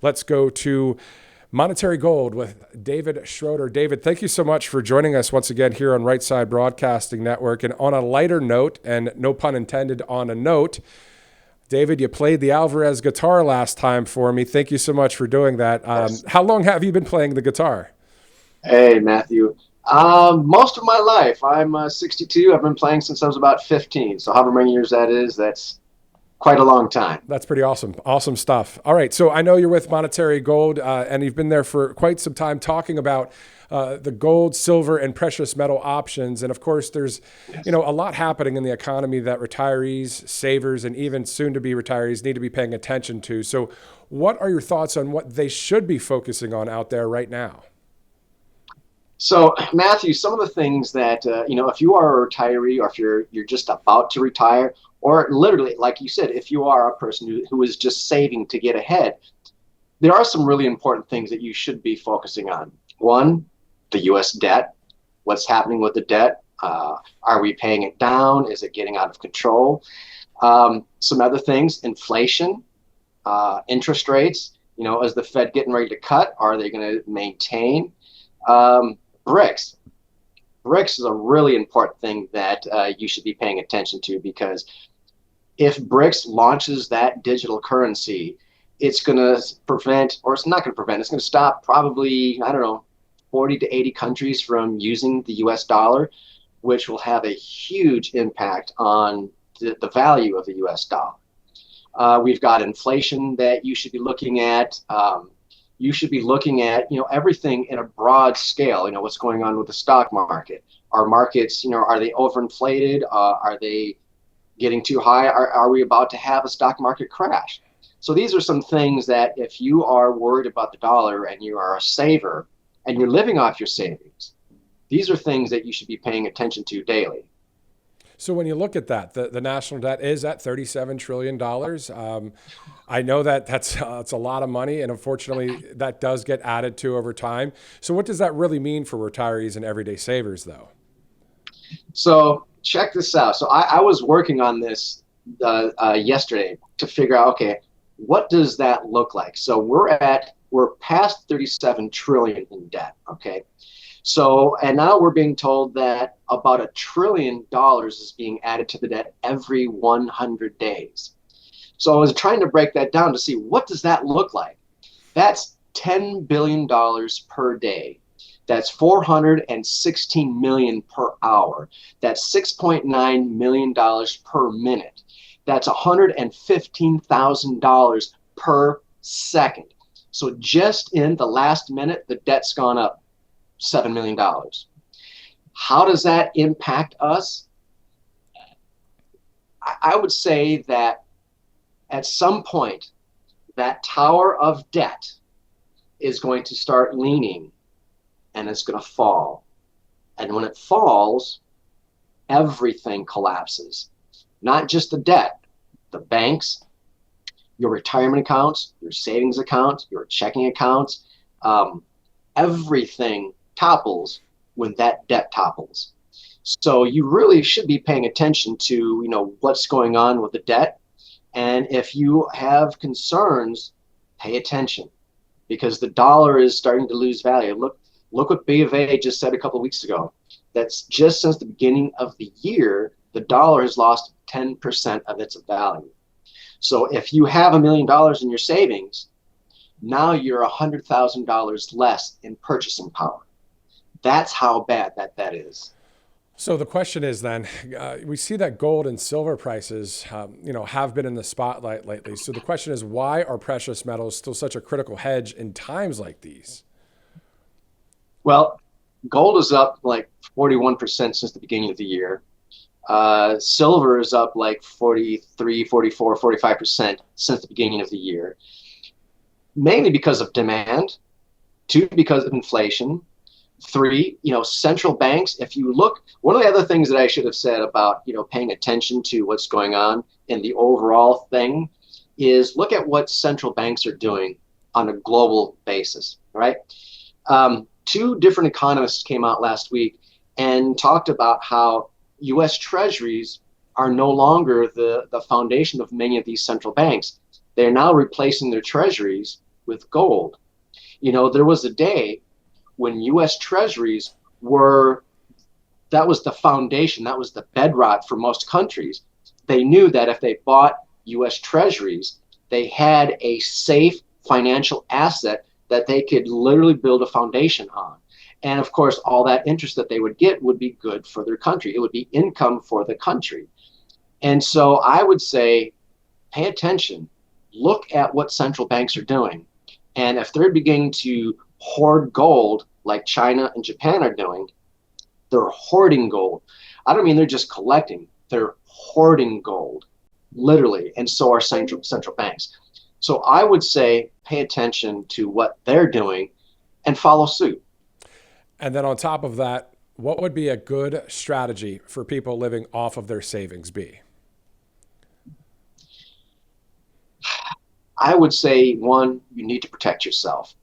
Let's go to Monetary Gold with David Schroeder. David, thank you so much for joining us once again here on Right Side Broadcasting Network. And on a lighter note, and no pun intended on a note, David, you played the Alvarez guitar last time for me. Thank you so much for doing that. Yes. How long have you been playing the guitar? Hey, Matthew. Most of my life. I'm 62. I've been playing since I was about 15. So however many years that is, that's quite a long time. That's pretty awesome. Awesome stuff. All right. So I know you're with Monetary Gold, and you've been there for quite some time talking about the gold, silver, and precious metal options. And of course, there's, Yes. a lot happening in the economy that retirees, savers, and even soon to be retirees need to be paying attention to. So what are your thoughts on what they should be focusing on out there right now? So, Matthew, some of the things that if you are a retiree, or if you're just about to retire, or literally, like you said, if you are a person who is just saving to get ahead, there are some really important things that you should be focusing on. One, the U.S. debt. What's happening with the debt? Are we paying it down? Is it getting out of control? Some other things, inflation, interest rates. Is the Fed getting ready to cut? Are they going to maintain? Um, BRICS. BRICS is a really important thing that you should be paying attention to, because if BRICS launches that digital currency, it's going to prevent, or it's not going to prevent, it's going to stop probably, I don't know, 40 to 80 countries from using the US dollar, which will have a huge impact on the value of the US dollar. We've got inflation that you should be looking at. You should be looking at, everything in a broad scale. What's going on with the stock market. Our markets, are they overinflated? Are they getting too high? Are we about to have a stock market crash? So these are some things that if you are worried about the dollar and you are a saver and you're living off your savings, these are things that you should be paying attention to daily. So when you look at that, the national debt is at $37 trillion. I know that it's a lot of money, and unfortunately, that does get added to over time. So what does that really mean for retirees and everyday savers, though? So check this out. So I was working on this yesterday to figure out, okay, what does that look like? So we're past 37 trillion in debt. Okay. So, and now we're being told that about $1 trillion is being added to the debt every 100 days. So I was trying to break that down to see, what does that look like? That's $10 billion per day. That's 416 million per hour. That's $6.9 million per minute. That's $115,000 per second. So just in the last minute, the debt's gone up $7 million. How does that impact us? I would say that at some point, that tower of debt is going to start leaning, and it's going to fall. And when it falls, everything collapses. Not just the debt, the banks, your retirement accounts, your savings accounts, your checking accounts, everything topples when that debt topples. So you really should be paying attention to, what's going on with the debt. And if you have concerns, pay attention, because the dollar is starting to lose value. Look what B of A just said a couple of weeks ago. That's just since the beginning of the year, the dollar has lost 10% of its value. So if you have $1 million in your savings, now you're $100,000 less in purchasing power. That's how bad that is. So the question is then, we see that gold and silver prices, have been in the spotlight lately. So the question is, why are precious metals still such a critical hedge in times like these? Well, gold is up like 41% since the beginning of the year. Silver is up like 43, 44, 45% since the beginning of the year, mainly because of demand, two, because of inflation, three, central banks. If you look, one of the other things that I should have said about, paying attention to what's going on in the overall thing is look at what central banks are doing on a global basis, right? Two different economists came out last week and talked about how U.S. treasuries are no longer the foundation of many of these central banks. They're now replacing their treasuries with gold. There was a day when U.S. Treasuries were, that was the foundation, that was the bedrock for most countries. They knew that if they bought U.S. Treasuries, they had a safe financial asset that they could literally build a foundation on. And of course, all that interest that they would get would be good for their country. It would be income for the country. And so I would say, pay attention, look at what central banks are doing. And if they're beginning to hoard gold like China and Japan are doing, they're hoarding gold. I don't mean they're just collecting, they're hoarding gold, literally. And so are central banks. So I would say, pay attention to what they're doing and follow suit. And then on top of that, what would be a good strategy for people living off of their savings be? I would say, one, you need to protect yourself.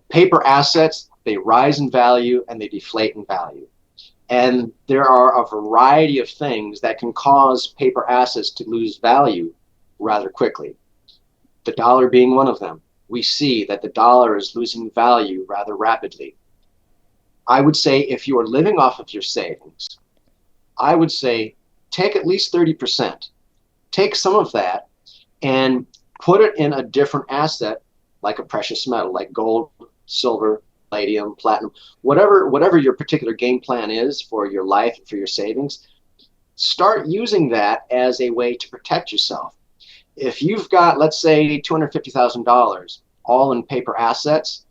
Paper assets, they rise in value and they deflate in value. And there are a variety of things that can cause paper assets to lose value rather quickly. The dollar being one of them. We see that the dollar is losing value rather rapidly. I would say if you are living off of your savings, I would say take at least 30%. Take some of that and put it in a different asset, like a precious metal, like gold, silver, palladium, platinum, whatever your particular game plan is for your life, for your savings. Start using that as a way to protect yourself. If you've got, let's say, $250,000 all in paper assets,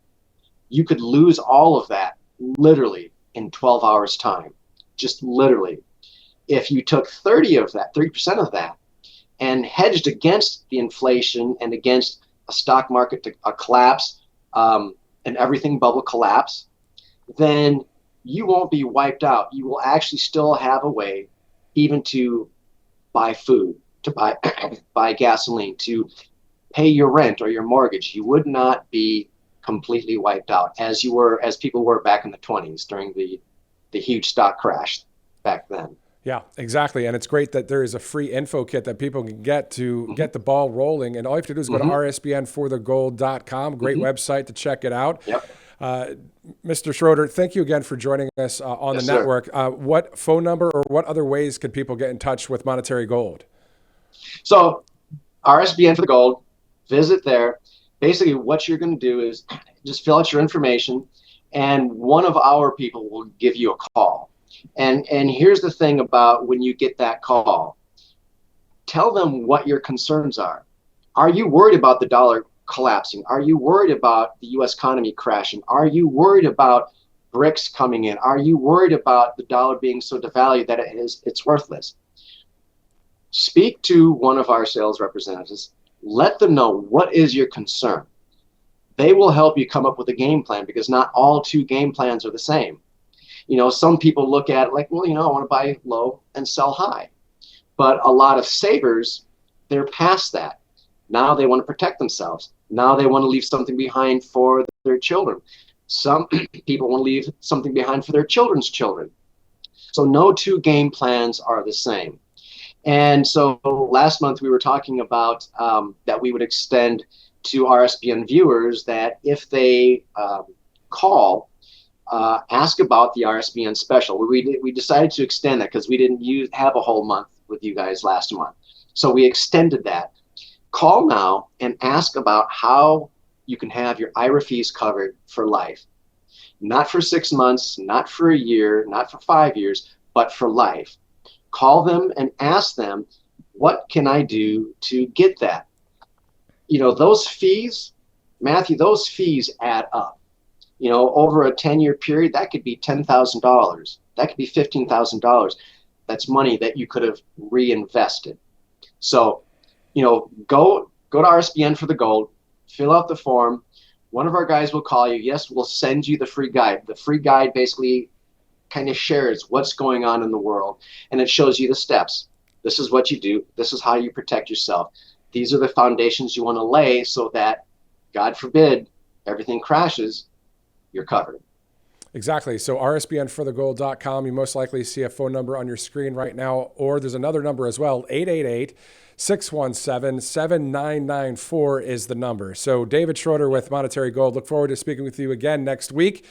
you could lose all of that literally in 12 hours time, just literally. If you took 30% of that, and hedged against the inflation and against a stock market a collapse, and everything bubble collapse, then you won't be wiped out. You will actually still have a way even to buy food, to buy gasoline, to pay your rent or your mortgage. You would not be completely wiped out as people were back in the 20s during the huge stock crash back then. Yeah, exactly. And it's great that there is a free info kit that people can get to get the ball rolling. And all you have to do is go to rsbnforthegold.com. Great website to check it out. Yep. Mr. Schroeder, thank you again for joining us on the network. What phone number or what other ways could people get in touch with Monetary Gold? So RSBN for the Gold, visit there. Basically, what you're going to do is just fill out your information, and one of our people will give you a call. And here's the thing about when you get that call. Tell them what your concerns are. Are you worried about the dollar collapsing? Are you worried about the U.S. economy crashing? Are you worried about BRICS coming in? Are you worried about the dollar being so devalued that it's worthless? Speak to one of our sales representatives. Let them know what is your concern. They will help you come up with a game plan, because not all two game plans are the same. Some people look at it like, well, I want to buy low and sell high. But a lot of savers, they're past that. Now they want to protect themselves. Now they want to leave something behind for their children. Some people want to leave something behind for their children's children. So no two game plans are the same. And so last month we were talking about that we would extend to RSBN viewers that if they call, ask about the RSBN special. We decided to extend that because we didn't have a whole month with you guys last month. So we extended that. Call now and ask about how you can have your IRA fees covered for life. Not for 6 months, not for a year, not for 5 years, but for life. Call them and ask them, what can I do to get that? Those fees, Matthew, those fees add up. Over a 10-year period, that could be $10,000. That could be $15,000. That's money that you could have reinvested. So, go to RSBN for the Gold, fill out the form. One of our guys will call you. Yes, we'll send you the free guide. The free guide basically kind of shares what's going on in the world, and it shows you the steps. This is what you do. This is how you protect yourself. These are the foundations you want to lay so that, God forbid, everything crashes, you're covered. Exactly. So rsbnforthegold.com. You most likely see a phone number on your screen right now, or there's another number as well. 888-617-7994 is the number. So David Schroeder with Monetary Gold. Look forward to speaking with you again next week.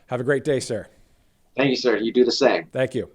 Have a great day, sir. Thank you, sir. You do the same. Thank you.